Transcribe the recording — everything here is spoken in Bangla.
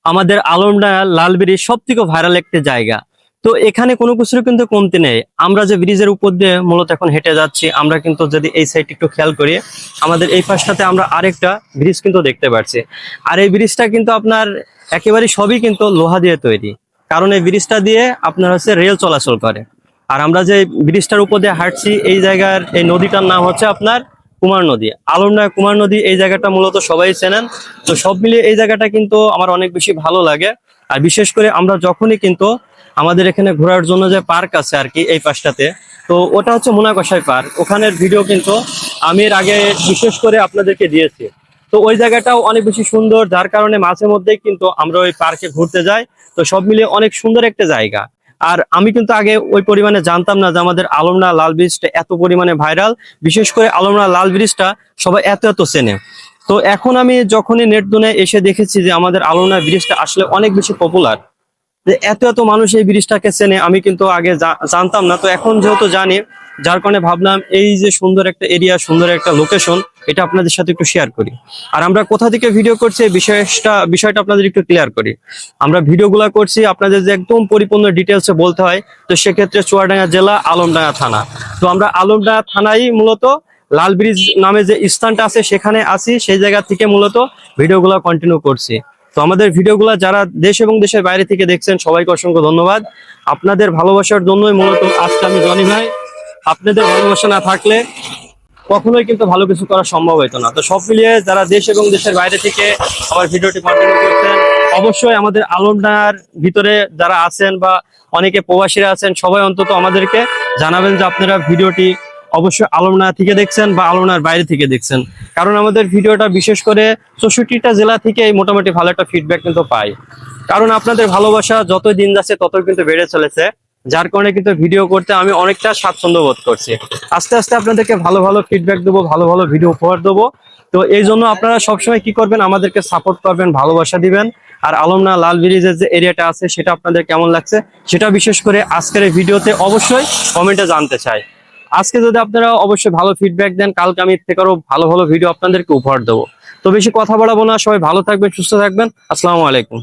আমাদের আলমডাঙ্গা লাল ব্রিজ সব থেকে ভাইরাল একটা জায়গা। তো এখানে কোনো কিছুর কিন্তু কমতি নেই। আমরা যে ব্রিজের উপর দিয়ে মূলত এখন হেঁটে যাচ্ছি, আমরা কিন্তু যদি এই সাইড একটু খেয়াল করি, আমাদের এই পাশটাতে আমরা আরেকটা ব্রিজ কিন্তু দেখতে পাচ্ছি। আর এই ব্রিজটা কিন্তু আপনার একেবারে সবই কিন্তু লোহা দিয়ে তৈরি, কারণ এই ব্রিজটা দিয়ে আপনার হচ্ছে রেল চলাচল করে। আর আমরা যে ব্রিজটার উপর দিয়ে হাঁটছি, এই জায়গার এই নদীটার নাম হচ্ছে আপনার কুমার নদী। আলমডাঙ্গা কুমার নদী, এই জায়গাটা মূলত সবাই চেনেন। তো সব মিলিয়ে এই জায়গাটা কিন্তু আমার অনেক বেশি ভালো লাগে। আর বিশেষ করে আমরা যখনই কিন্তু আমাদের এখানে ঘোরার জন্য যে পার্ক আছে আর কি এই পাশটাতে, তো ওটা হচ্ছে মুনাকষাই পার্ক। ওখানের ভিডিও কিন্তু আমি এর আগে বিশেষ করে আপনাদেরকে দিয়েছি। তো ওই জায়গাটাও অনেক বেশি সুন্দর, যার কারণে মাঝে মধ্যেই কিন্তু আমরা ওই পার্কে ঘুরতে যাই। তো সব মিলিয়ে অনেক সুন্দর একটা জায়গা। আর আমি কিন্তু আগে ওই পরিমাণে জানতাম না যে আমাদের আলমডাঙ্গা লাল ব্রিজটা এত পরিমাণে ভাইরাল। বিশেষ করে আলমডাঙ্গা লাল ব্রিজটা সবাই এত এত চেনে। তো এখন আমি যখনই নেট দুনিয়ায় এসে দেখেছি যে আমাদের আলমডাঙ্গা ব্রিজটা আসলে অনেক বেশি পপুলার, যে এত এত মানুষ এই ব্রিজটাকে চেনে, আমি কিন্তু আগে জানতাম না। তো এখন যেহেতু জানি, যার কারণে ভাবলাম এই যে সুন্দর একটা এরিয়া, সুন্দর একটা লোকেশন, এটা আপনাদের সাথে একটু শেয়ার করি। আর আমরা কোথা থেকে ভিডিও করছি এই বিষয়টা আপনাদের একটু ক্লিয়ার করি। আমরা ভিডিওগুলো করছি আপনাদের যে একদম পরিপূর্ণ ডিটেলসে বলতে হয়, তো সেক্ষেত্রে চুয়াডাঙ্গা জেলা, আলমডাঙ্গা থানা। তো আমরা আলমডাঙ্গা থানায় মূলত লাল ব্রিজ নামে যে স্থানটা আছে সেখানে আছি, সেই জায়গা থেকে মূলত ভিডিওগুলো কন্টিনিউ করছি। তো আমাদের ভিডিওগুলো যারা দেশ এবং দেশের বাইরে থেকে দেখছেন, সবাইকে অসংখ্য ধন্যবাদ। আপনাদের ভালোবাসার জন্যই মূলত আজকে আমি জনি ভাই। আপনাদের ভালোবাসা না থাকলে কখনোই কিন্তু ভালো কিছু করা সম্ভব হতো না। তো সব মিলিয়ে যারা দেশ এবং দেশের বাইরে থেকে আমার ভিডিওটি কন্টিনিউ করছেন, অবশ্যই আমাদের আলমডাঙ্গার ভিতরে যারা আছেন বা অনেকে প্রবাসীরা আছেন, সবাই অন্তত আমাদেরকে জানাবেন যে আপনারা ভিডিওটি অবশ্যই আলমডাঙ্গা থেকে দেখছেন বা আলমডাঙ্গার বাইরে থেকে দেখছেন। কারণ আমাদের ভিডিওটা বিশেষ করে 64টা জেলা থেকে মোটামুটি ভালো একটা ফিডব্যাক কিন্তু পাই। কারণ আপনাদের ভালোবাসা যতই দিন যাচ্ছে ততই কিন্তু বেড়ে চলেছে, যার কারণে কিন্তু ভিডিও করতে আমি অনেকটা স্বাচ্ছন্দ্য বোধ করছি। আস্তে আস্তে আপনাদেরকে ভালো ভালো ফিডব্যাক দেবো, ভালো ভালো ভিডিও উপহার দেবো। তো এই জন্য আপনারা সবসময় কি করবেন, আমাদেরকে সাপোর্ট করবেন, ভালোবাসা দিবেন। আর আলমডাঙ্গা লাল ব্রিজের যে এরিয়াটা আছে সেটা আপনাদের কেমন লাগছে, সেটা বিশেষ করে আজকের এই ভিডিওতে অবশ্যই কমেন্টে জানতে চাই। আজকে যদি আপনারা অবশ্যই ভালো ফিডব্যাক দেন, কালকে আমি থেকে আরো ভালো ভালো ভিডিও আপনাদেরকে উপহার দেবো। তো বেশি কথা বাড়াবো না, সবাই ভালো থাকবেন, সুস্থ থাকবেন। আসসালামু আলাইকুম।